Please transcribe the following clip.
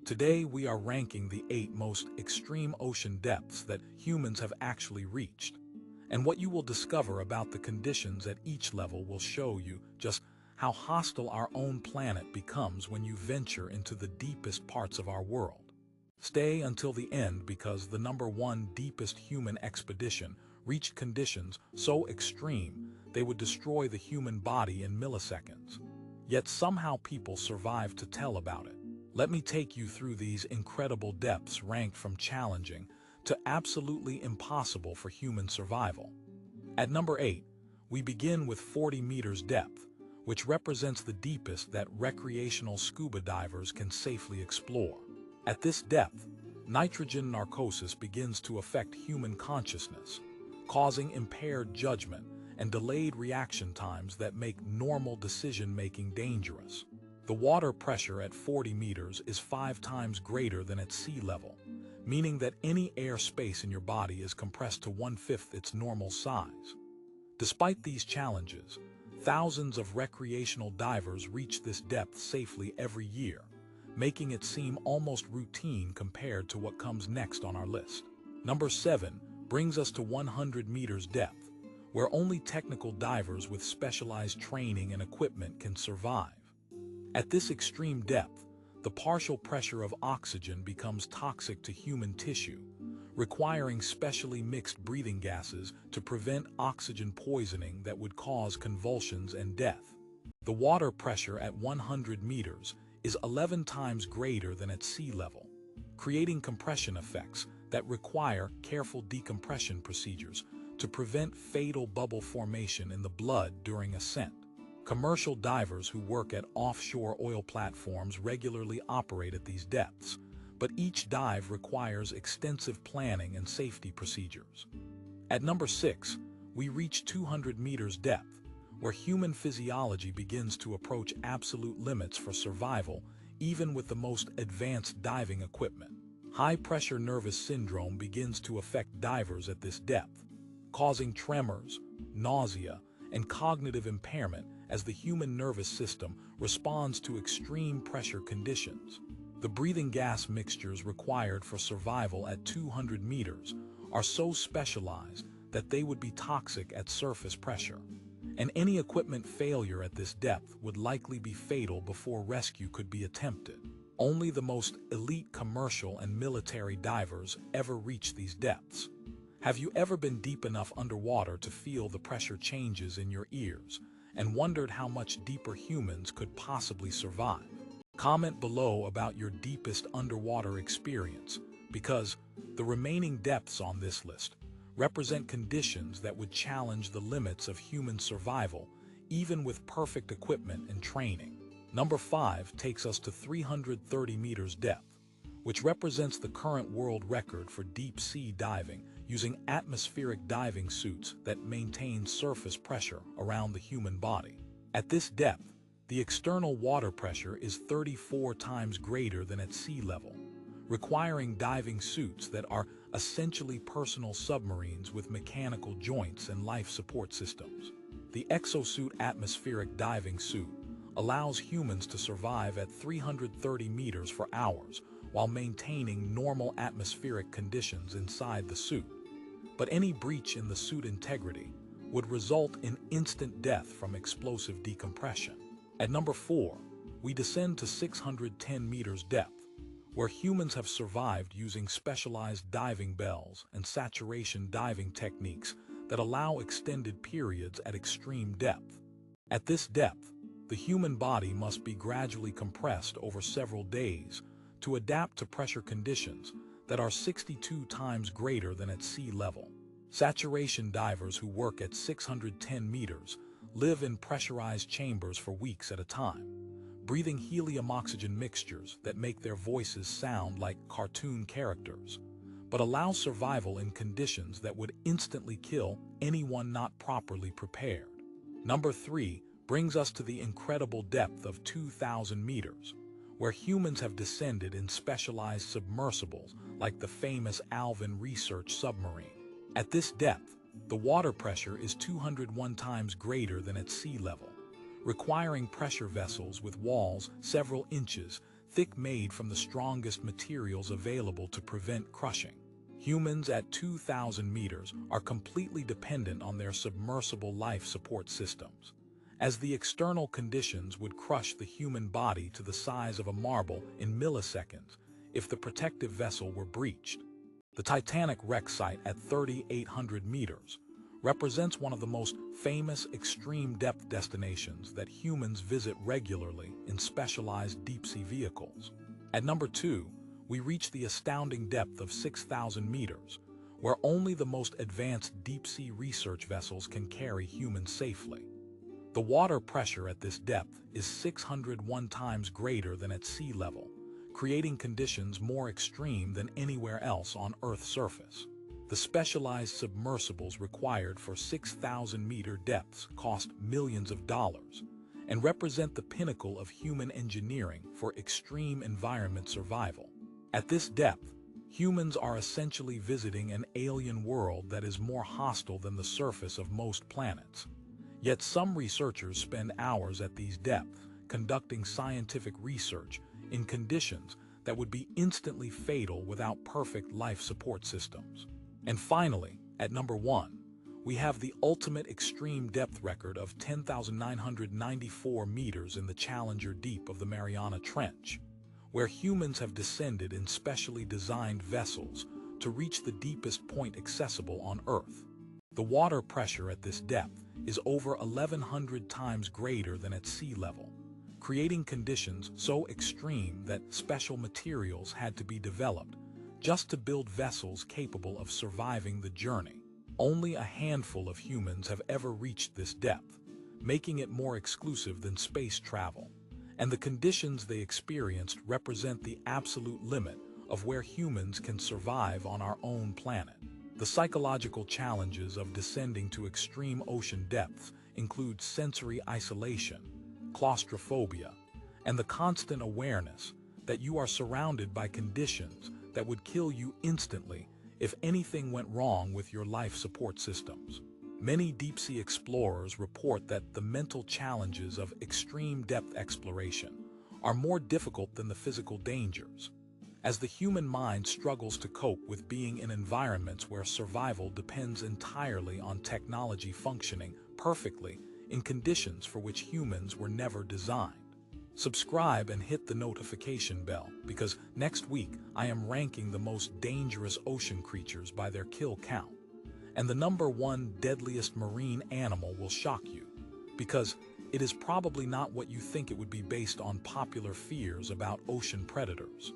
Today we are ranking the 8 most extreme ocean depths that humans have actually reached. And what you will discover about the conditions at each level will show you just how hostile our own planet becomes when you venture into the deepest parts of our world. Stay until the end because the number 1 deepest human expedition reached conditions so extreme they would destroy the human body in milliseconds. Yet somehow people survive to tell about it. Let me take you through these incredible depths ranked from challenging to absolutely impossible for human survival. At number 8, we begin with 40 meters depth, which represents the deepest that recreational scuba divers can safely explore. At this depth, nitrogen narcosis begins to affect human consciousness, causing impaired judgment and delayed reaction times that make normal decision-making dangerous. The water pressure at 40 meters is 5 times greater than at sea level, meaning that any air space in your body is compressed to 1/5 its normal size. Despite these challenges, thousands of recreational divers reach this depth safely every year, making it seem almost routine compared to what comes next on our list. Number 7 brings us to 100 meters depth, where only technical divers with specialized training and equipment can survive. At this extreme depth, the partial pressure of oxygen becomes toxic to human tissue, requiring specially mixed breathing gases to prevent oxygen poisoning that would cause convulsions and death. The water pressure at 100 meters is 11 times greater than at sea level, creating compression effects that require careful decompression procedures to prevent fatal bubble formation in the blood during ascent. Commercial divers who work at offshore oil platforms regularly operate at these depths, but each dive requires extensive planning and safety procedures. At number 6, we reach 200 meters depth, where human physiology begins to approach absolute limits for survival, even with the most advanced diving equipment. High-pressure nervous syndrome begins to affect divers at this depth, causing tremors, nausea, and cognitive impairment as the human nervous system responds to extreme pressure conditions. The breathing gas mixtures required for survival at 200 meters are so specialized that they would be toxic at surface pressure, and any equipment failure at this depth would likely be fatal before rescue could be attempted. Only the most elite commercial and military divers ever reach these depths. Have you ever been deep enough underwater to feel the pressure changes in your ears and wondered how much deeper humans could possibly survive? Comment below about your deepest underwater experience, because the remaining depths on this list represent conditions that would challenge the limits of human survival, even with perfect equipment and training. Number 5 takes us to 330 meters depth, which represents the current world record for deep-sea diving using atmospheric diving suits that maintain surface pressure around the human body. At this depth, the external water pressure is 34 times greater than at sea level, requiring diving suits that are essentially personal submarines with mechanical joints and life support systems. The Exosuit atmospheric diving suit allows humans to survive at 330 meters for hours while maintaining normal atmospheric conditions inside the suit. But any breach in the suit integrity would result in instant death from explosive decompression. At number 4, we descend to 610 meters depth, where humans have survived using specialized diving bells and saturation diving techniques that allow extended periods at extreme depth. At this depth, the human body must be gradually compressed over several days to adapt to pressure conditions that are 62 times greater than at sea level. Saturation divers who work at 610 meters live in pressurized chambers for weeks at a time, breathing helium-oxygen mixtures that make their voices sound like cartoon characters, but allow survival in conditions that would instantly kill anyone not properly prepared. Number 3 brings us to the incredible depth of 2,000 meters, where humans have descended in specialized submersibles like the famous Alvin research submarine. At this depth, the water pressure is 201 times greater than at sea level, requiring pressure vessels with walls several inches thick, made from the strongest materials available to prevent crushing. Humans at 2,000 meters are completely dependent on their submersible life support systems, as the external conditions would crush the human body to the size of a marble in milliseconds if the protective vessel were breached. The Titanic wreck site at 3,800 meters represents one of the most famous extreme depth destinations that humans visit regularly in specialized deep-sea vehicles. At number 2, we reach the astounding depth of 6,000 meters, where only the most advanced deep-sea research vessels can carry humans safely. The water pressure at this depth is 601 times greater than at sea level, creating conditions more extreme than anywhere else on Earth's surface. The specialized submersibles required for 6,000-meter depths cost millions of dollars and represent the pinnacle of human engineering for extreme environment survival. At this depth, humans are essentially visiting an alien world that is more hostile than the surface of most planets. Yet some researchers spend hours at these depths conducting scientific research in conditions that would be instantly fatal without perfect life support systems. And finally, at number 1, we have the ultimate extreme depth record of 10,994 meters in the Challenger Deep of the Mariana Trench, where humans have descended in specially designed vessels to reach the deepest point accessible on Earth. The water pressure at this depth is over 1,100 times greater than at sea level, creating conditions so extreme that special materials had to be developed just to build vessels capable of surviving the journey. Only a handful of humans have ever reached this depth, making it more exclusive than space travel, and the conditions they experienced represent the absolute limit of where humans can survive on our own planet. The psychological challenges of descending to extreme ocean depths include sensory isolation, claustrophobia, and the constant awareness that you are surrounded by conditions that would kill you instantly if anything went wrong with your life support systems. Many deep-sea explorers report that the mental challenges of extreme depth exploration are more difficult than the physical dangers, as the human mind struggles to cope with being in environments where survival depends entirely on technology functioning perfectly in conditions for which humans were never designed. Subscribe and hit the notification bell, because next week I am ranking the most dangerous ocean creatures by their kill count. And the number 1 deadliest marine animal will shock you, because it is probably not what you think it would be based on popular fears about ocean predators.